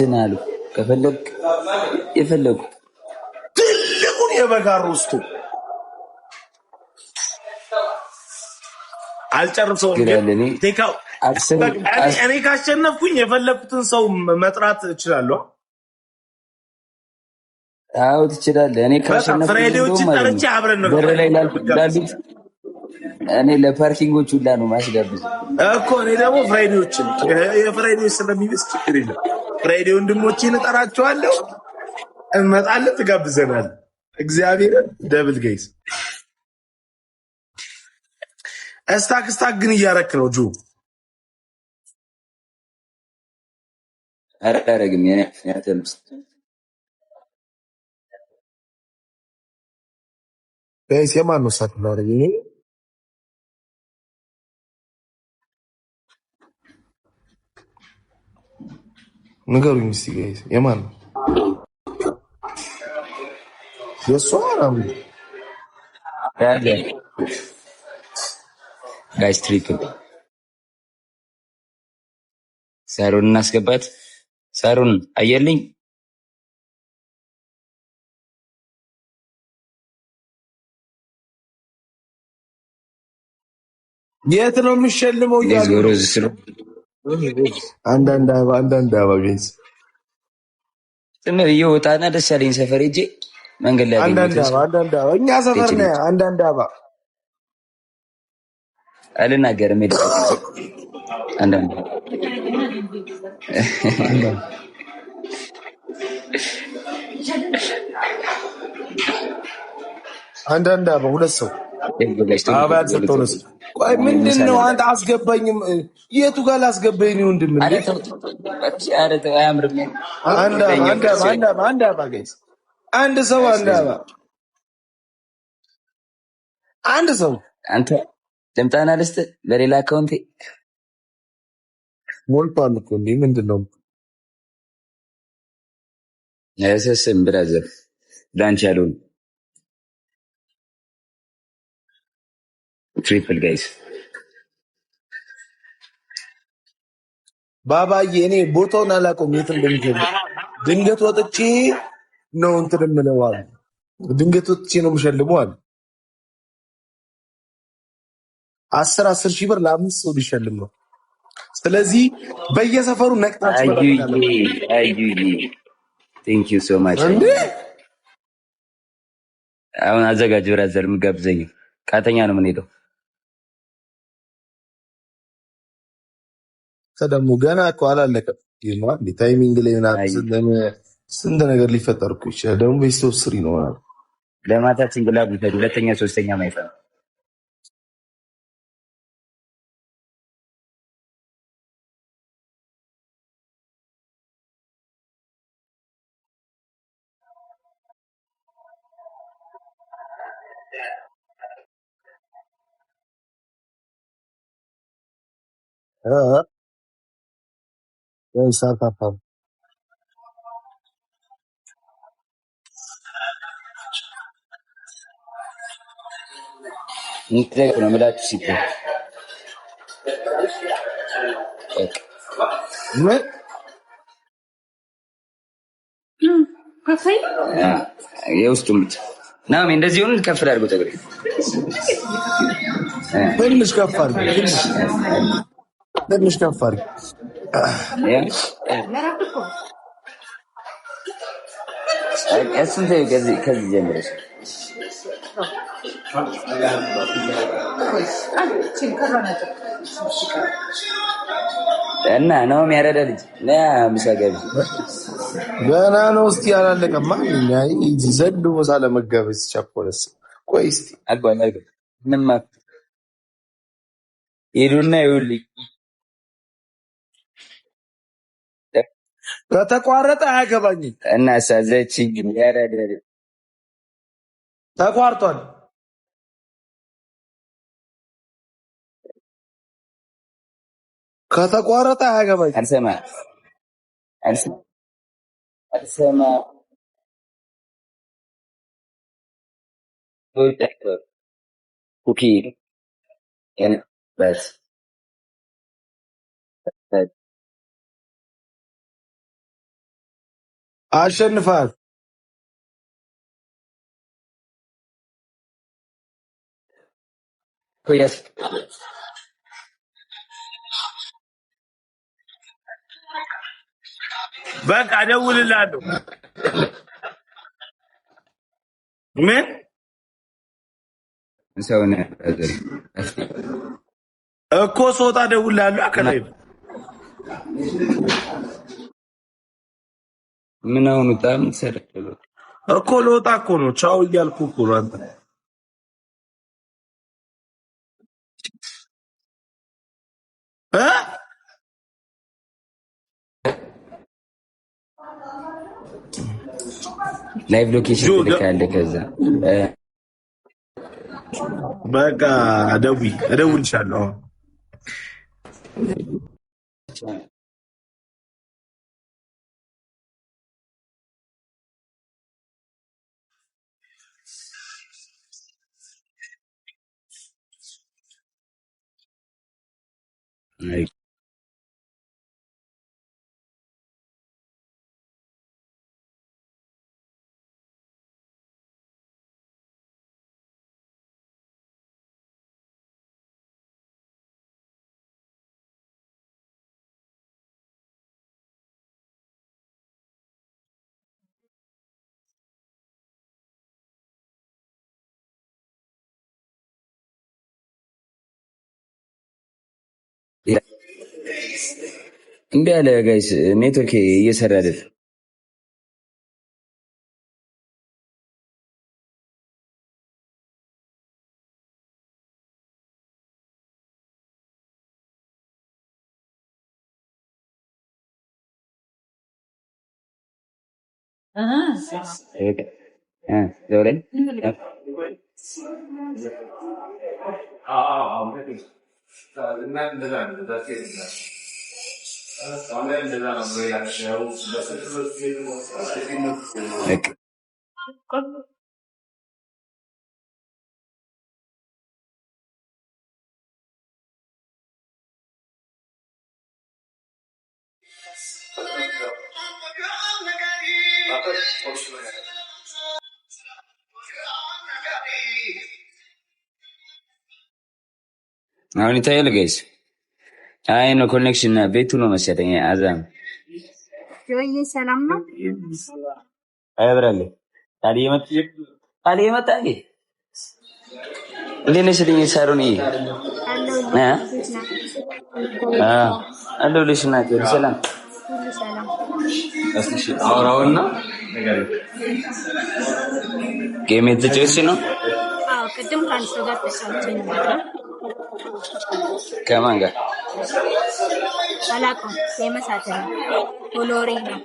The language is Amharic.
ናሉ ከፈለክ የፈለኩ ትልቁን የበጋር ውስጡ አልጨርሰውም ግን ቴካው እኔ ካሸነፍኩኝ የፈለኩትን ሰው መጥራት እችላለሁ። አዎ ትችላለህ። እኔ ካሸነፍኩኝ ፍሬዲዎችን ጠርቼ አብረን ነው በር ላይ ላሉት እኔ ለፓርኪንጎቹ ሁላ ነው ማስጋብዝ እኮ። እኔ ደግሞ ፍሬዲዎችን የፍሬዲዎች ስለሚብስ ችግር የለም። ፍሬዲ ወንድሞቼን እጠራቸዋለሁ። እንመጣለን፣ ትጋብዘናለህ። እግዚአብሔር ደብል ጌይስ እስታክ ግን እያረክ ነው ጁ። አረጋግም ያተምስ ጋይስ የማን ነው ሳት ነው አይደል? ንገሩኝ እስቲ ጋይስ የማን ነው? የሷ ነው ያለ ጋይስ ትሪፕል ሳሩን እናስገባት። ሳሩን አየልኝ የት ነው የሚሸልመው? አንዳንድ አበባ ጋይስ ትምር ይወጣና ደስ ያለኝ ሰፈር ሄጄ መንገድ ላይ አንዳንድ አበባ እኛ ሰፈር ነው። አንዳንድ አበባ አልናገርም። ሄደ አንዳንድ አበባ ሁለት ሰው አበባ ያልሰጠው ነው። ቆይ ምንድን ነው አንተ አስገባኝም? የቱ ጋር ላስገባኝ ነው? እንደምን አንድ አበባ ጋይስ አንድ ሰው አንድ ሰው አንተ ልምጣና ልስጥ በሌላ አካውንቴ ሞልቷል እኮ እንዴ! ምንድን ነው ያሰስም ብራዘር ዳንች ያለውን ትሪፕል ጋይስ ባባዬ እኔ ቦታውን አላውቀውም የት እንደሚገባ። ድንገት ወጥቼ ነው እንትን የምለው አለ። ድንገት ወጥቼ ነው የምሸልመው አለ። 10 ሺህ ብር ለአምስት ሰው ሊሸልም ነው። ስለዚህ በየሰፈሩ ነቅታችሁ ቴንክ ዩ ሶ ማች። አሁን አዘጋጅ ብራዘር፣ የምጋብዘኝ ቃተኛ ነው የምንሄደው። ደግሞ ገና እኮ አላለቀም። ታይሚንግ ላይ ስንት ነገር ሊፈጠር እኮ ይችላል። ደግሞ ቤስት ኦፍ ስሪ ነው ማለት ለማታችን ግላ ቢተዱ ሁለተኛ ሶስተኛ ማይፈራ ሳካፋ እንትን ነው የምላችሁ ሲባል የውስጡም ብቻ ናም እንደዚህ ሆነ። ከፍ አድርገው ፀጉሬ ትንሽ ከፍ አድርገው ትንሽ ከፍ አድርገው እሱን ተይው። ከዚህ ጀምረሽ እና ነው የሚያረዳ ልጅ ምሳ ገቢ ገና ነው። እስቲ አላለቀማ። ዘንድ ቦታ ለመጋበዝ ቸኮለስ። ቆይ እስቲ አልጓኝ ምንም ሄዱና ይኸውልኝ ከተቋረጠ አያገባኝም። እና ሳዘችኝ ያረዳ ተቋርጧል። ከተቋረጠ አያገባኝም። አልሰማ ኩኪ በስ አሸንፋል። ኮያስ በቃ እደውልልሃለሁ። ምን ሰውነ እኮ ስወጣ እደውልልሃለሁ። አከላይ ምን አሁን በጣም ተሰረቀ እኮ ልወጣ እኮ ነው። ቻው እያልኩ እኮ ነው። አንተ ላይቭ ሎኬሽን ልካለ ከዛ በቃ እደውልልሻለሁ። አይ እምቢ አለ ጋይስ ኔትወርክ እየሰራ አይደል ዘውረን አሁን ይታያል ጋይስ። አይ ነው ኮኔክሽን ቤቱ ነው መሰለኝ። አዛም ጆይ ሰላም ነው። አይብራለ ታዲያ መጣ እንዴ? እንዴት ነሽ ልኝ ሳሩን እ አለሁልሽ እናቴ። ሰላም እስኪ አውራውና ነገር ጌም የተጫወትሽ ነው? አዎ ቅድም ከአንድ ሰው ጋር ተጫውቼ ነበር። ከማን ጋር አላውቀውም። የመሳተል ፎሎወሬ ነው።